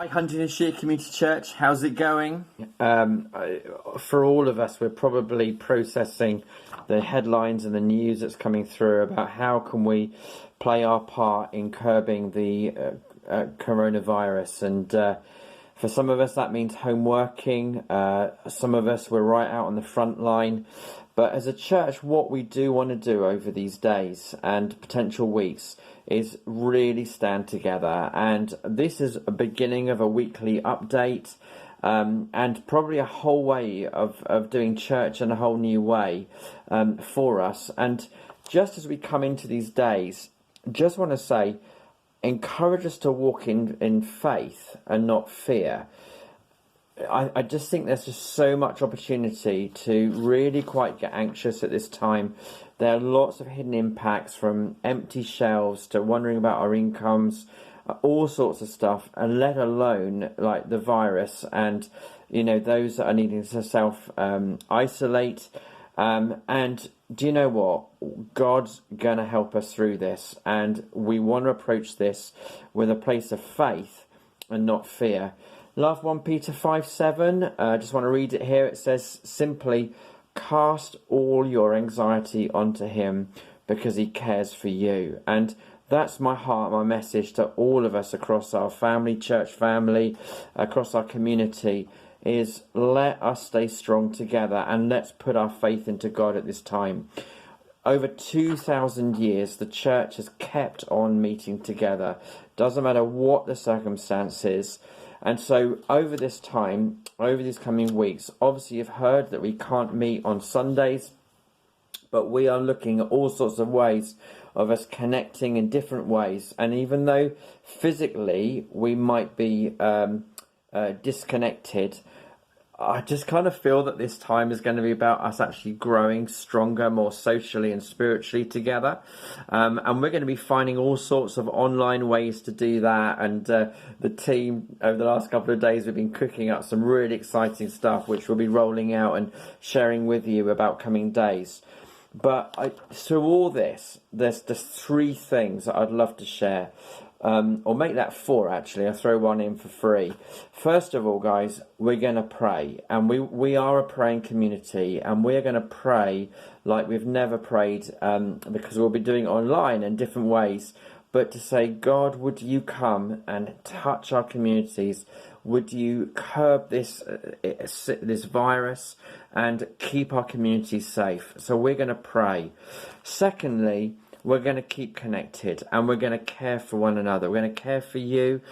Hi, Huntingdon Shear Community Church. How's it going? For all of us, we're probably processing the headlines and the news that's coming through about how can we play our part in curbing the coronavirus. And for some of us, that means home working. Some of us, we're right out on the front line. But as a church, what we do want to do over these days and potential weeks is really stand together. And this is a beginning of a weekly update and probably a whole way of doing church in a whole new way for us. And just as we come into these days, just want to say, encourage us to walk in faith and not fear. I just think there's just so much opportunity to really quite get anxious at this time. There are lots of hidden impacts, from empty shelves to wondering about our incomes, all sorts of stuff, and let alone like the virus and, you know, those that are needing to self isolate. And do you know what? God's going to help us through this, and we want to approach this with a place of faith and not fear. Love 1 Peter 5:7. I just want to read it here. It says simply, cast all your anxiety onto him because he cares for you. And that's my heart, my message to all of us across our family, church family, across our community, is let us stay strong together and let's put our faith into God at this time. Over 2,000 years, the church has kept on meeting together. Doesn't matter what the circumstances. And so over this time, over these coming weeks, obviously you've heard that we can't meet on Sundays, but we are looking at all sorts of ways of us connecting in different ways. And even though physically we might be disconnected, I just kind of feel that this time is going to be about us actually growing stronger, more socially and spiritually together. And we're going to be finding all sorts of online ways to do that. And the team, over the last couple of days, we've been cooking up some really exciting stuff, which we'll be rolling out and sharing with you about coming days. But through all this, there's just 3 things that I'd love to share. Or make that 4, actually. I'll throw one in for free. First of all, guys, we're going to pray. And we are a praying community. And we're going to pray like we've never prayed, because we'll be doing it online in different ways. But to say, God, would you come and touch our communities? Would you curb this virus and keep our communities safe? So we're going to pray. Secondly, we're going to keep connected and we're going to care for one another. We're going to care for you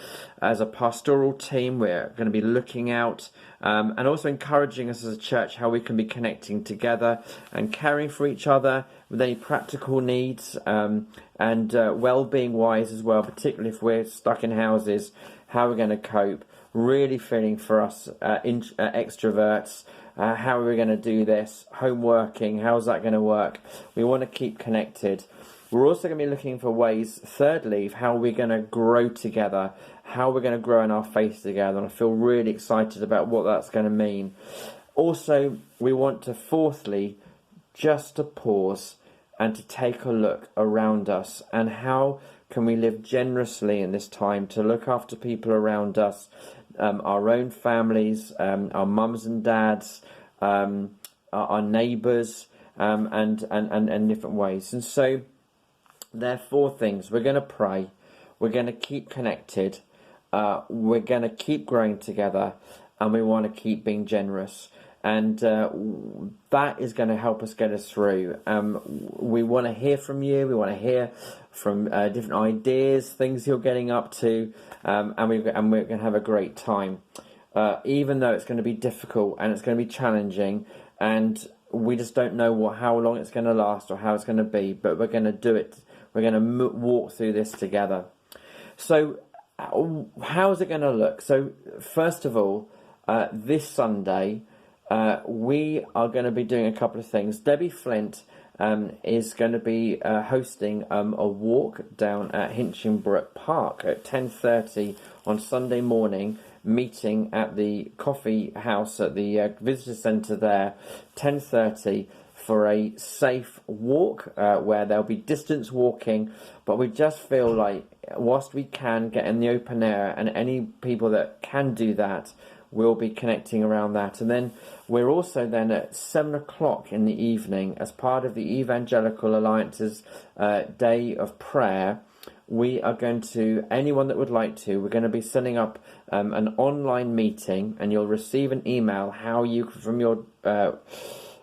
as a pastoral team. We're going to be looking out and also encouraging us as a church how we can be connecting together and caring for each other with any practical needs and well-being wise as well, particularly if we're stuck in houses, how we're going to cope. Really feeling for us extroverts. How are we going to do this? Home working, how's that going to work? We want to keep connected. We're also going to be looking for ways, thirdly, of how we're going to grow together, how we're going to grow in our faith together, and I feel really excited about what that's going to mean. Also, we want to, fourthly, just to pause and to take a look around us and how can we live generously in this time to look after people around us, our own families, our mums and dads, our neighbours, and different ways. And so there are 4 things. We're going to pray. We're going to keep connected. We're going to keep growing together. And we want to keep being generous. And that is going to help us get us through. We want to hear from you. We want to hear from different ideas, things you're getting up to. And we're going to have a great time. Even though it's going to be difficult and it's going to be challenging. And we just don't know how long it's going to last or how it's going to be. But we're going to do it. We're going to walk through this together. So how's it going to look? So first of all, this Sunday, we are going to be doing a couple of things. Debbie Flint is going to be hosting a walk down at Hinchinbrook Park at 10:30 on Sunday morning, meeting at the coffee house at the visitor centre there, 10:30, for a safe walk where there'll be distance walking, but we just feel like whilst we can get in the open air, and any people that can do that will be connecting around that. And then we're also then at 7 o'clock in the evening, as part of the Evangelical Alliance's day of prayer, we are going to, anyone that would like to, we're going to be setting up an online meeting, and you'll receive an email how you, from your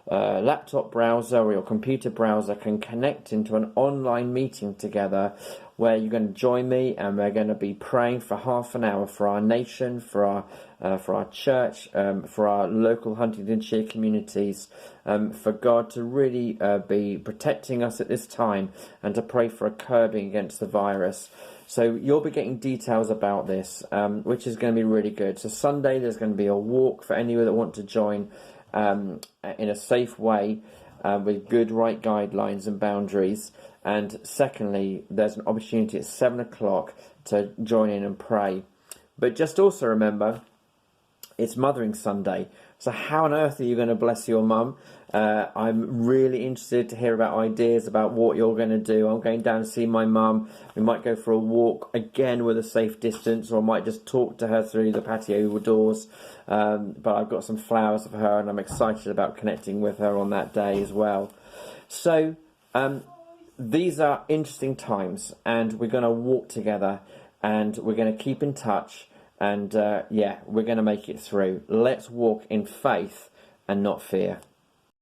laptop browser or your computer browser, can connect into an online meeting together, where you're going to join me, and we're going to be praying for half an hour for our nation, for our church, for our local Huntingdonshire communities, for God to really be protecting us at this time, and to pray for a curbing against the virus. So you'll be getting details about this, which is going to be really good. So Sunday there's going to be a walk for anyone that want to join in a safe way, with good right guidelines and boundaries. And secondly, there's an opportunity at 7 o'clock to join in and pray. But just also remember, it's Mothering Sunday. So how on earth are you going to bless your mum? I'm really interested to hear about ideas about what you're going to do. I'm going down to see my mum. We might go for a walk, again with a safe distance, or I might just talk to her through the patio doors. But I've got some flowers for her, and I'm excited about connecting with her on that day as well. So these are interesting times, and we're going to walk together, and we're going to keep in touch, and we're going to make it through. Let's walk in faith and not fear.